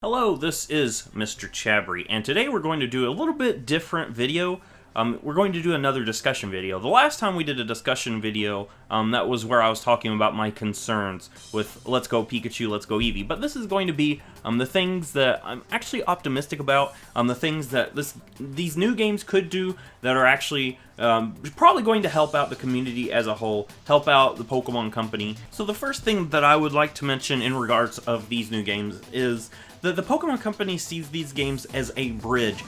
Hello, this is Mr. Chabry, and today we're going to do a little bit different video. We're going to do another discussion video. The last time we did a discussion video, that was where I was talking about my concerns with Let's Go Pikachu, Let's Go Eevee. But this is going to be the things that I'm actually optimistic about, the things that these new games could do that are actually probably going to help out the community as a whole, help out the Pokemon Company. So the first thing that I would like to mention in regards of these new games is that the Pokemon Company sees these games as a bridge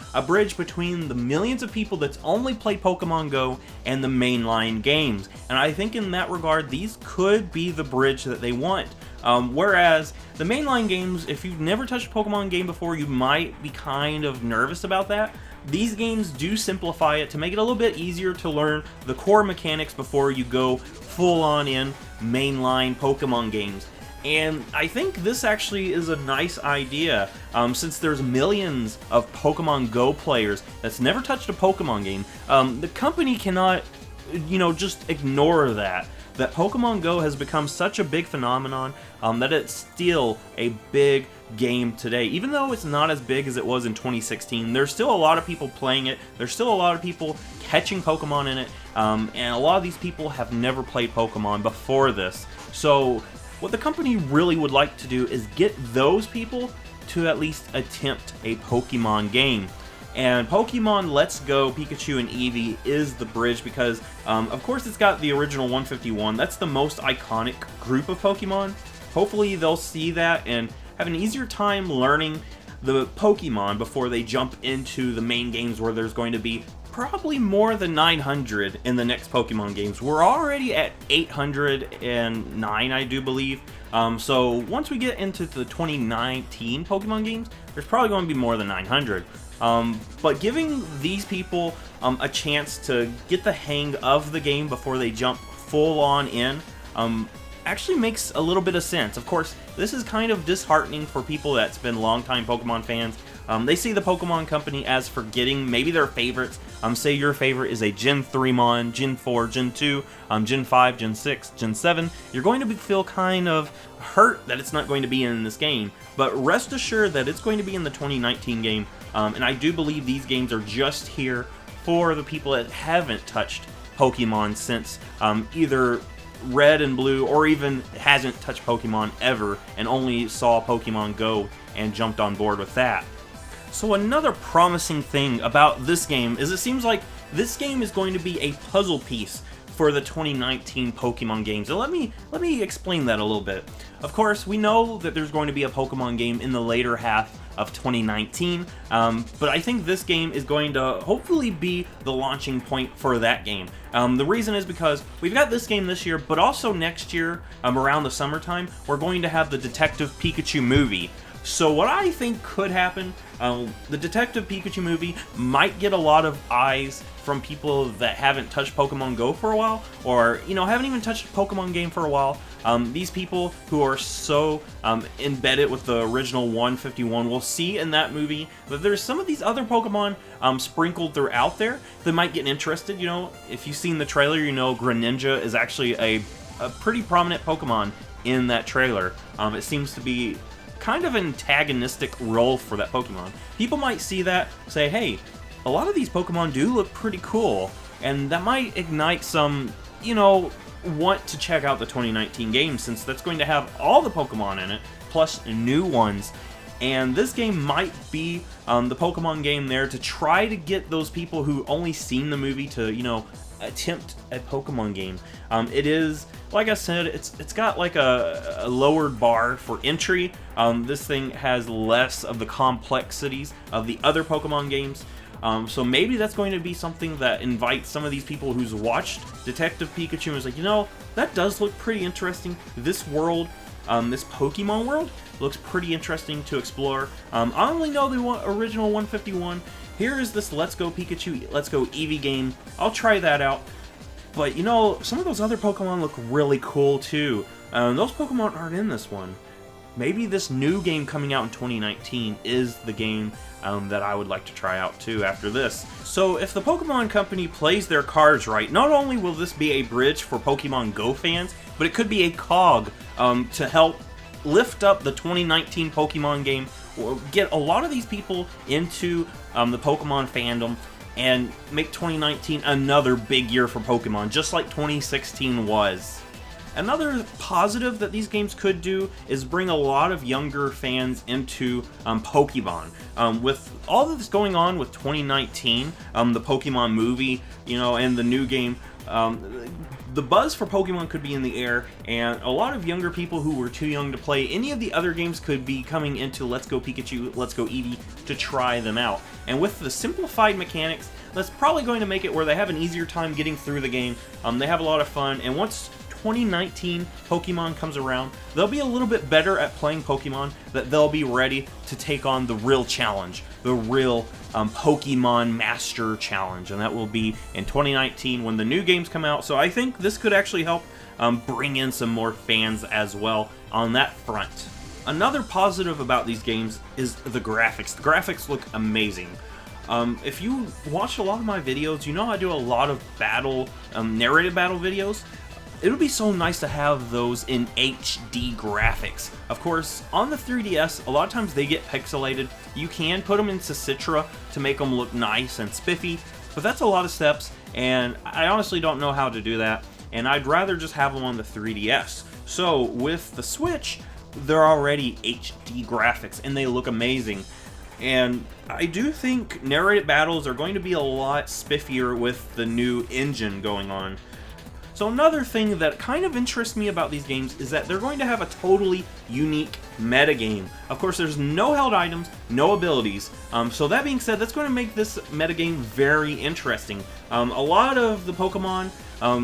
between the millions of people that's only played Pokemon Go and the mainline games. And I think in that regard, these could be the bridge that they want. Whereas the mainline games, if you've never touched a Pokemon game before, you might be kind of nervous about that. These games do simplify it to make it a little bit easier to learn the core mechanics before you go full on in mainline Pokemon games. And I think this actually is a nice idea, since there's millions of Pokemon Go players that's never touched a Pokemon game. The company cannot, just ignore that Pokemon Go has become such a big phenomenon, that it's still a big game today. Even though it's not as big as it was in 2016, there's still a lot of people playing it, there's still a lot of people catching Pokemon in it, and a lot of these people have never played Pokemon before this. So what the company really would like to do is get those people to at least attempt a Pokemon game. And Pokemon Let's Go Pikachu and Eevee is the bridge because, of course, it's got the original 151. That's the most iconic group of Pokemon. Hopefully they'll see that and have an easier time learning the Pokemon before they jump into the main games where there's going to be probably more than 900 in the next Pokemon games. We're already at 809, I do believe. So once we get into the 2019 Pokemon games, there's probably going to be more than 900. But giving these people a chance to get the hang of the game before they jump full on in actually makes a little bit of sense. Of course, this is kind of disheartening for people that's been longtime Pokemon fans. They see the Pokemon Company as forgetting maybe their favorites. Say your favorite is a Gen 3 Mon, Gen 4, Gen 2, Gen 5, Gen 6, Gen 7. You're going to feel kind of hurt that it's not going to be in this game. But rest assured that it's going to be in the 2019 game. And I do believe these games are just here for the people that haven't touched Pokemon since either Red and Blue, or even hasn't touched Pokemon ever and only saw Pokemon Go and jumped on board with that. So another promising thing about this game is it seems like this game is going to be a puzzle piece for the 2019 Pokemon games. And let me explain that a little bit. Of course, we know that there's going to be a Pokemon game in the later half of 2019, but I think this game is going to hopefully be the launching point for that game. The reason is because we've got this game this year, but also next year, around the summertime, we're going to have the Detective Pikachu movie. So what I think could happen, the Detective Pikachu movie might get a lot of eyes from people that haven't touched Pokemon Go for a while, or, haven't even touched a Pokemon game for a while. These people who are so embedded with the original 151 will see in that movie that there's some of these other Pokemon sprinkled throughout there that might get interested. If you've seen the trailer, Greninja is actually a pretty prominent Pokemon in that trailer. It seems to be kind of an antagonistic role for that Pokemon. People might see that, say, hey, a lot of these Pokemon do look pretty cool, and that might ignite some, want to check out the 2019 game, since that's going to have all the Pokemon in it, plus new ones. And this game might be the Pokemon game there to try to get those people who only seen the movie to, attempt a Pokemon game. It is, like I said, it's got like a lowered bar for entry. This thing has less of the complexities of the other Pokemon games. So maybe that's going to be something that invites some of these people who's watched Detective Pikachu and is like, that does look pretty interesting. This world, this Pokemon world, looks pretty interesting to explore. I only know the original 151. Here is this Let's Go Pikachu, Let's Go Eevee game. I'll try that out. But some of those other Pokemon look really cool too. Those Pokemon aren't in this one. Maybe this new game coming out in 2019 is the game that I would like to try out too after this. So if the Pokemon Company plays their cards right, not only will this be a bridge for Pokemon Go fans, but it could be a cog to help lift up the 2019 Pokemon game get a lot of these people into the Pokemon fandom and make 2019 another big year for Pokemon, just like 2016 was. Another positive that these games could do is bring a lot of younger fans into Pokemon. With all of this going on with 2019, the Pokemon movie, and the new game, the buzz for Pokemon could be in the air, and a lot of younger people who were too young to play any of the other games could be coming into Let's Go Pikachu, Let's Go Eevee to try them out. And with the simplified mechanics, that's probably going to make it where they have an easier time getting through the game. They have a lot of fun, and once 2019 Pokemon comes around, they'll be a little bit better at playing Pokemon, that they'll be ready to take on the real challenge, the real Pokemon Master Challenge, and that will be in 2019 when the new games come out. So I think this could actually help bring in some more fans as well on that front. Another positive about these games is the graphics. The graphics look amazing. If you watch a lot of my videos, you know I do a lot of narrated battle videos. It would be so nice to have those in HD graphics. Of course, on the 3DS, a lot of times they get pixelated. You can put them into Citra to make them look nice and spiffy, but that's a lot of steps, and I honestly don't know how to do that, and I'd rather just have them on the 3DS. So with the Switch, they're already HD graphics, and they look amazing. And I do think narrated battles are going to be a lot spiffier with the new engine going on. So another thing that kind of interests me about these games is that they're going to have a totally unique metagame. Of course, there's no held items, no abilities. So that being said, that's going to make this metagame very interesting. A lot of the Pokemon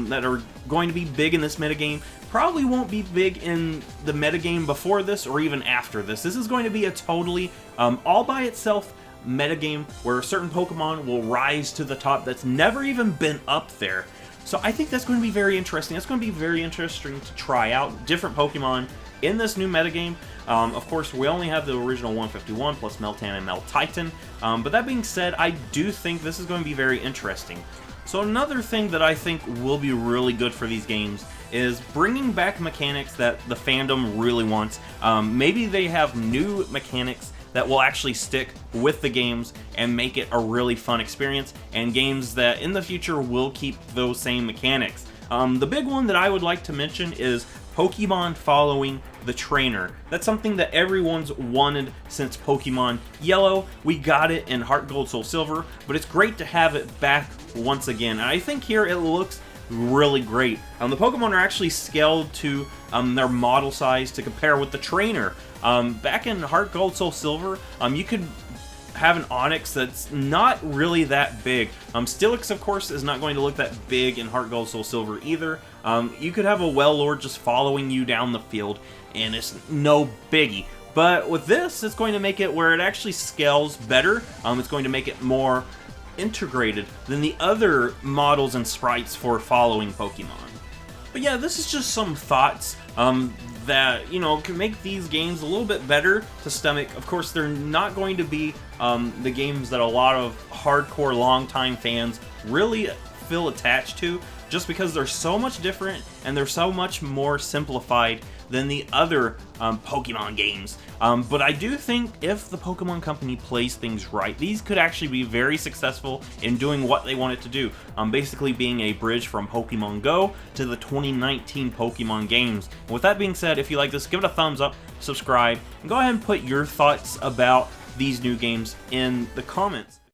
that are going to be big in this metagame probably won't be big in the metagame before this or even after this. This is going to be a totally all by itself metagame where a certain Pokemon will rise to the top that's never even been up there. So I think that's going to be very interesting. That's going to be very interesting to try out different Pokemon in this new metagame. Of course, we only have the original 151 plus Meltan and Meltitan. But that being said, I do think this is going to be very interesting. So another thing that I think will be really good for these games is bringing back mechanics that the fandom really wants. Maybe they have new mechanics that will actually stick with the games and make it a really fun experience, and games that in the future will keep those same mechanics. The big one that I would like to mention is Pokemon following the trainer. That's something that everyone's wanted since Pokemon Yellow. We got it in Heart Gold, Soul Silver, but it's great to have it back once again. And I think here it looks really great. The Pokemon are actually scaled to their model size to compare with the trainer. Back in Heart Gold, Soul Silver, you could have an Onix that's not really that big. Steelix, of course, is not going to look that big in Heart Gold, Soul Silver either. You could have a Wailord just following you down the field, and it's no biggie. But with this, it's going to make it where it actually scales better. It's going to make it more integrated than the other models and sprites for following Pokemon. But yeah, this is just some thoughts that, can make these games a little bit better to stomach. Of course, they're not going to be the games that a lot of hardcore longtime fans really feel attached to, just because they're so much different and they're so much more simplified than the other Pokemon games. But I do think if the Pokemon Company plays things right, these could actually be very successful in doing what they want it to do. Basically being a bridge from Pokemon Go to the 2019 Pokemon games. And with that being said, if you like this, give it a thumbs up, subscribe, and go ahead and put your thoughts about these new games in the comments.